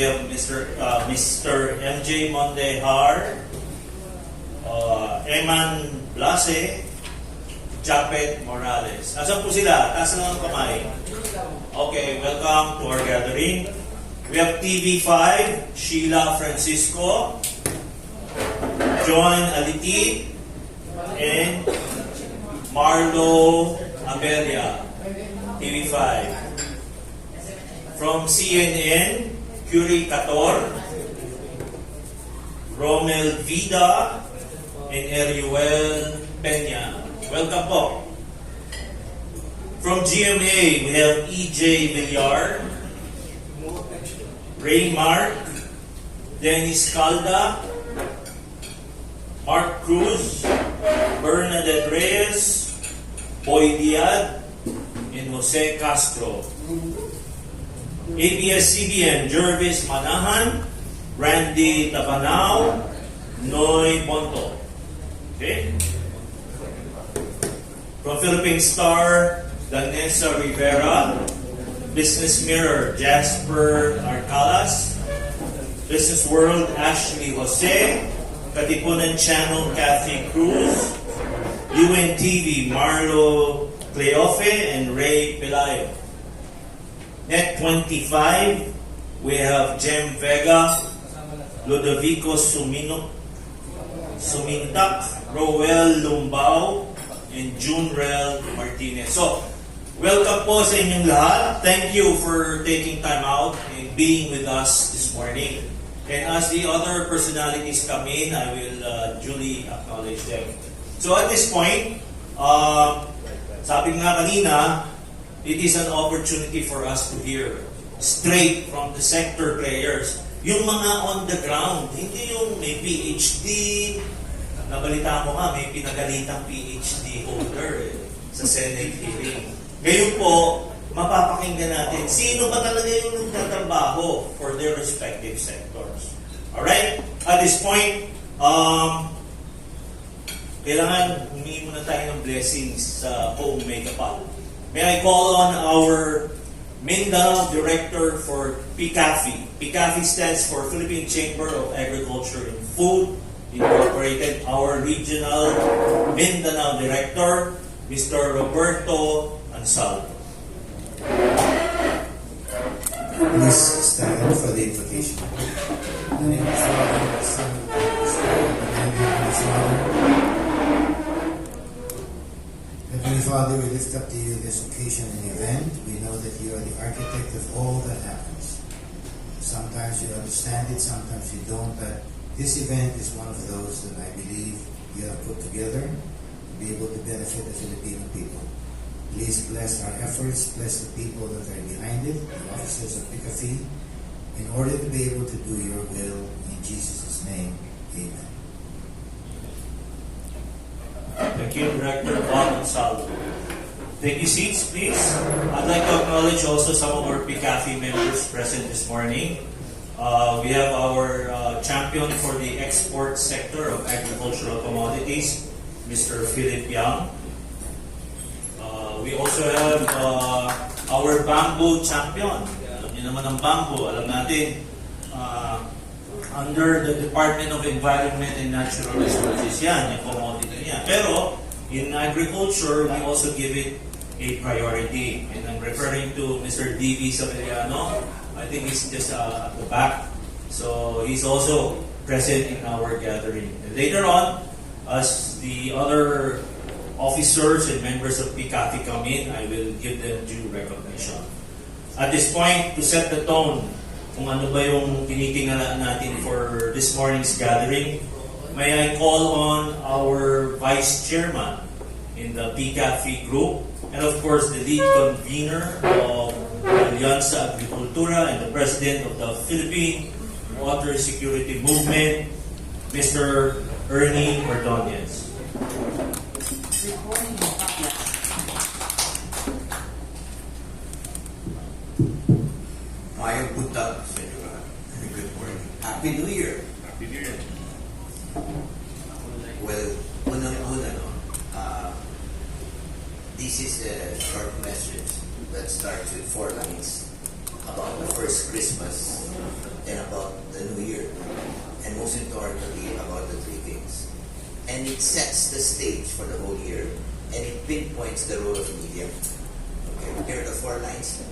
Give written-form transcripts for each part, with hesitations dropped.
we have Mr. MJ Mondehar, Eman Blase, Japet Morales. Asan po sila? Taas lang ang kamay. Okay, welcome to our gathering. We have TV5, Sheila Francisco, John Aliti, and Marlo Abelia, TV5. From CNN, Curie Cator, Romel Vida, and Eriuel Peña. Welcome po. From GMA, we have EJ Villar, Ray Mark, Dennis Calda, Mark Cruz, Bernadette Reyes, Boy Diad, and Jose Castro. ABS-CBN, Jervis Manahan, Randy Tabanao, Noy Bonto. Okay? From Philippine Star, Danessa Rivera, Business Mirror, Jasper Arcalas, Business World, Ashley Jose, Katipunan Channel, Kathy Cruz, UNTV, Marlo Cleofe, and Ray Pelayo. Net 25, we have Jem Vega, Ludovico Sumintak, Roel Lumbao, and Junrel Martinez. So, welcome po sa inyong lahat. Thank you for taking time out and being with us this morning. And as the other personalities come in, I will duly acknowledge them. So at this point, sabi nga kanina, it is an opportunity for us to hear straight from the sector players, yung mga on the ground, hindi yung may PhD, nabalita mo nga, may pinagalitang PhD holder sa Senate hearing. Ngayon po, mapapakinggan natin sino ba talaga yung nagtatrabaho for their respective sectors. Alright? At this point, kailangan humingi muna tayo ng blessings sa home makeup. May I call on our Mindanao Director for PCAFI. PCAFI stands for Philippine Chamber of Agriculture and Food Incorporated. Our Regional Mindanao Director, Mr. Roberto Ansaldo. Please stand up for the invocation. In the name of the Father, and the Son, and the Spirit, and Heavenly Father, we lift up to you this occasion and event. We know that you are the architect of all that happens. Sometimes you understand it, sometimes you don't, but this event is one of those that I believe you have put together to be able to benefit the Filipino people. Please bless our efforts, bless the people that are behind it, the officers of PCAFI, in order to be able to do your will. In Jesus' name, amen. Thank you, Director Bob Ansaldo. Take your seats, please. I'd like to acknowledge also some of our PCAFI members present this morning. We have our champion for the export sector of agricultural commodities, Mr. Philippine. We also have our bamboo champion. Alam niyo naman ang bamboo. Alam natin, under the Department of Environment and Natural Resources yan, yung commodity niya. Pero, in agriculture, we also give it a priority. And I'm referring to Mr. D.V. Sabeliano. I think he's just at the back. So, he's also present in our gathering. And later on, as the other officers and members of PCAFI come in, I will give them due recognition. At this point, to set the tone, kung ano ba yung tinitingnan natin for this morning's gathering, may I call on our Vice Chairman in the PCAFI group, and of course the lead convener of Alianza Agricultura and the President of the Philippine Water Security Movement, Mr. Ernie Ordoñez. Mayang punta sa inyo. Good morning. Happy New Year. Happy New Year. Well, unang-una, this is a short message that starts with 4 lines about the first Christmas and about the New Year, and most importantly about the three kings. And it sets the stage for the whole year, and it pinpoints the role of media. Okay, here are the 4 lines,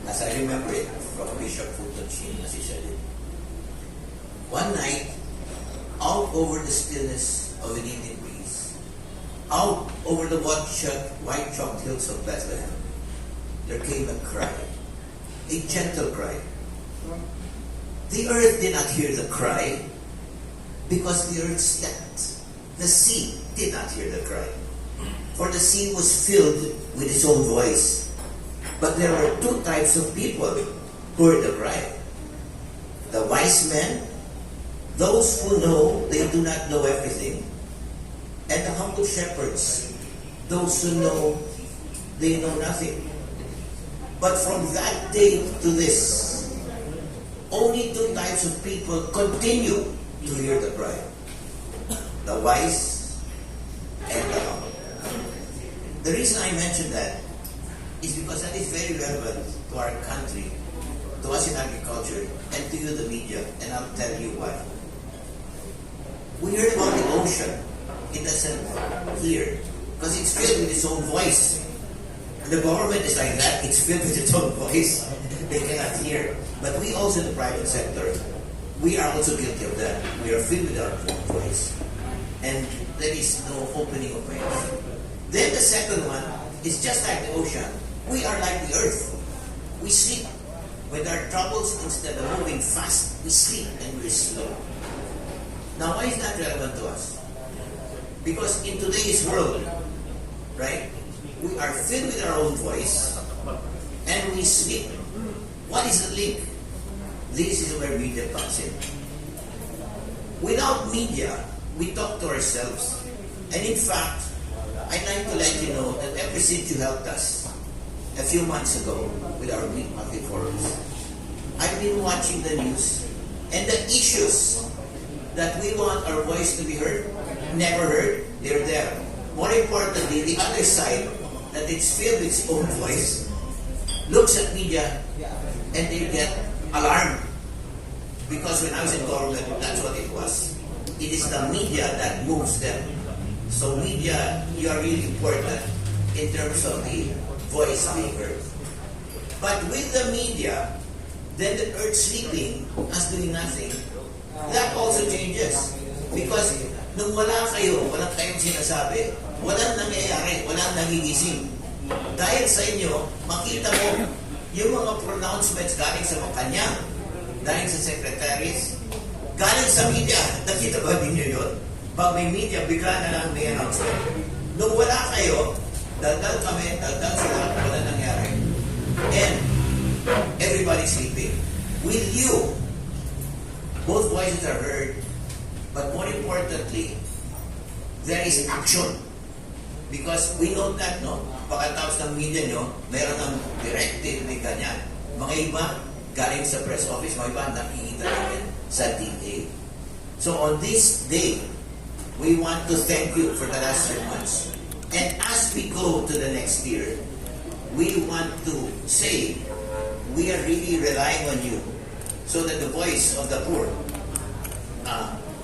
as I remember it from Bishop Fulton Sheen, as he said it. One night, out over the stillness of an evening breeze, out over the white-chalked hills of Bethlehem, there came a cry, a gentle cry. The earth did not hear the cry because the earth slept. The sea did not hear the cry, for the sea was filled with its own voice. But there were 2 types of people who heard the cry. The wise men, those who know they do not know everything, and the humble shepherds, those who know they know nothing. But from that day to this, only 2 types of people continue to hear the cry. The wise and the humble. The reason I mention that is because that is very relevant to our country, to us in agriculture, and to you, the media, and I'll tell you why. We heard about the ocean. It doesn't hear, because it's filled with its own voice. The government is like that, it's filled with its own voice. They cannot hear. But we also in the private sector, we are also guilty of that. We are filled with our own voice. And there is no opening of minds. Then the second one is just like the ocean. We are like the earth. We sleep. With our troubles, instead of moving fast, we sleep and we're slow. Now, why is that relevant to us? Because in today's world, right, we are filled with our own voice and we sleep. What is the link? This is where media comes in. Without media, we talk to ourselves. And in fact, I'd like to let you know that ever since you helped us a few months ago with our monthly forums, I've been watching the news, and the issues that we want our voice to be heard, never heard, they're there. More importantly, the other side, that it's filled with its own voice, looks at media and they get alarmed. Because when I was in government, that's what it was. It is the media that moves them. So media, you are really important in terms of the voice being heard. But with the media, then the earth sleeping, us doing nothing, that also changes. Because nung wala kayo, walang kayong sinasabi, walang nangyayari, walang nagigising. Dahil sa inyo, makita mo yung mga pronouncements galing sa Malacanang, galing sa secretaries, galing sa media. Nakita ba ninyo yun? Pag may media, bigla na lang may announcement. Nung wala kayo, dagdag kami, dagdag sila, wala nangyari. And everybody's sleeping. With you, both voices are heard, but more importantly, there is action. Because we know that, no? Pagkatapos ng media nyo, meron ng directive, may ganyan. Mga iba, galing sa press office, mga iba, nakikita natin sa DA. So on this day, we want to thank you for the last 3 months. And as we go to the next year, we want to say, we are really relying on you so that the voice of the poor,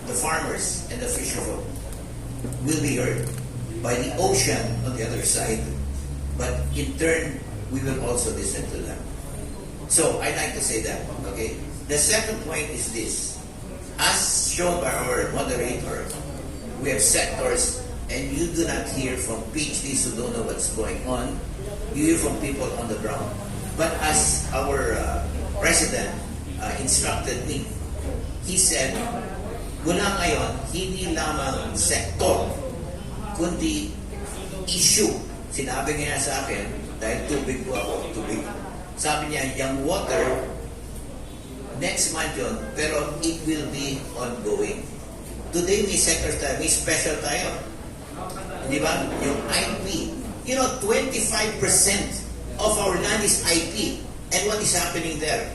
the farmers, and the fisherfolk will be heard by the ocean on the other side. But in turn, we will also listen to them. So I'd like to say that, okay? The second point is this. As shown by our moderator, we have sectors, and you do not hear from PhDs who don't know what's going on. You hear from people on the ground. But as our president instructed me, he said, mula ngayon, hindi lamang sektor, kundi issue. Sinabi niya sa akin, dahil tubig po ako, tubig. Sabi niya, yung water, next month yun, pero it will be ongoing. Today may sector tayo, may special tayo. Di ba? Yung IP. You know, 25% of our land is IP. And what is happening there?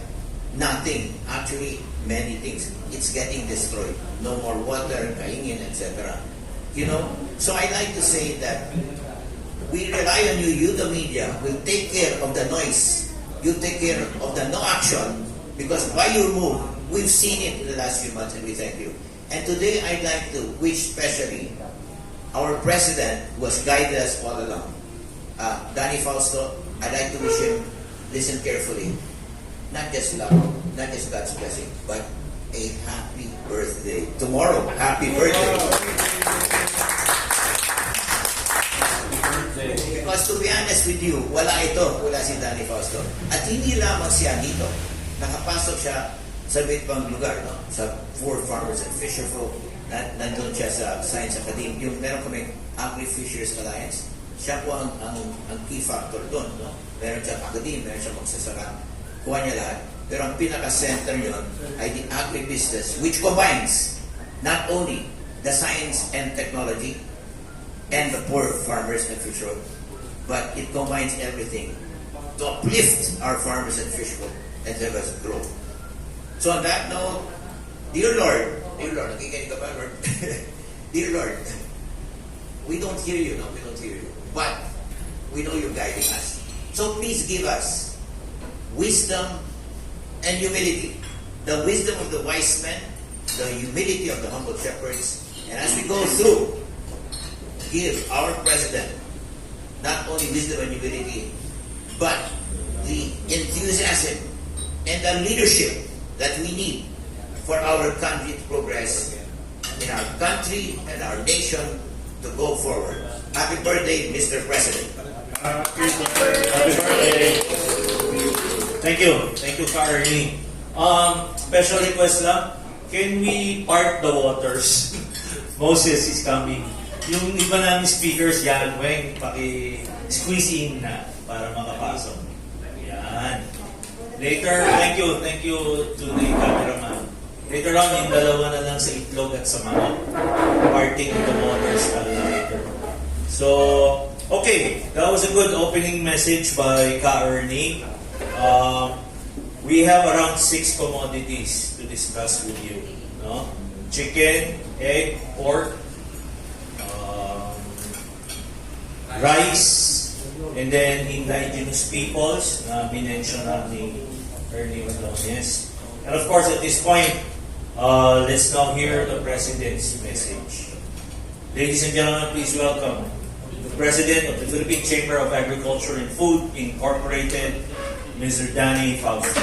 Nothing. Actually, many things. It's getting destroyed. No more water, kaingin, etc. You know? So I'd like to say that we rely on you, the media, will take care of the noise. You take care of the no action, because by your move, we've seen it in the last few months, and we thank you. And today, I'd like to wish specially our president, who has guided us all along, Danny Fausto. I'd like to wish him, listen carefully, not just love, not just God's blessing, but a happy birthday. Tomorrow, happy birthday. Because to be honest with you, wala si Danny Fausto. At hindi lamang siya dito. Nakapasok siya sa ibang lugar, no? Sa for farmers and fisher folk. Nandun siya sa Science Academy. Yung meron kami Agri-Fishers Alliance. Siya po ang key factor doon, no? Meron siyang academy, meron siyang magsasaka. Kuha niya lahat. Pero ang pinaka-center yun ay the agribusiness, which combines not only the science and technology and the poor farmers and fisherfolk, but it combines everything to uplift our farmers and fisherfolk and help us grow. So on that note, dear Lord, nakikinig ka ba, Lord? Dear Lord, we don't hear you, no? We don't hear you. But we know you're guiding us. So please give us wisdom and humility. The wisdom of the wise men, the humility of the humble shepherds. And as we go through, give our president not only wisdom and humility, but the enthusiasm and the leadership that we need for our country to progress, in our country and our nation to go forward. Happy birthday, Mr. President. Happy birthday. Thank you, Ka Ernie. Special request lang, can we part the waters? Moses is coming. Yung iba namin speakers, yan, Weng, paki-squeeze in na para makapasok. Yan. Later, thank you to the cameraman. Later on, yung dalawa na lang sa itlog at sa manok. Parting the waters later. So, okay, that was a good opening message by Ka Ernie. We have around 6 commodities to discuss with you. No? Chicken, egg, pork, rice, and then indigenous peoples na minention ni Ordoñez. And of course, at this point, let's now hear the President's message. Ladies and gentlemen, please welcome the President of the Philippine Chamber of Agriculture and Food Incorporated, Mr. Danny Fausto.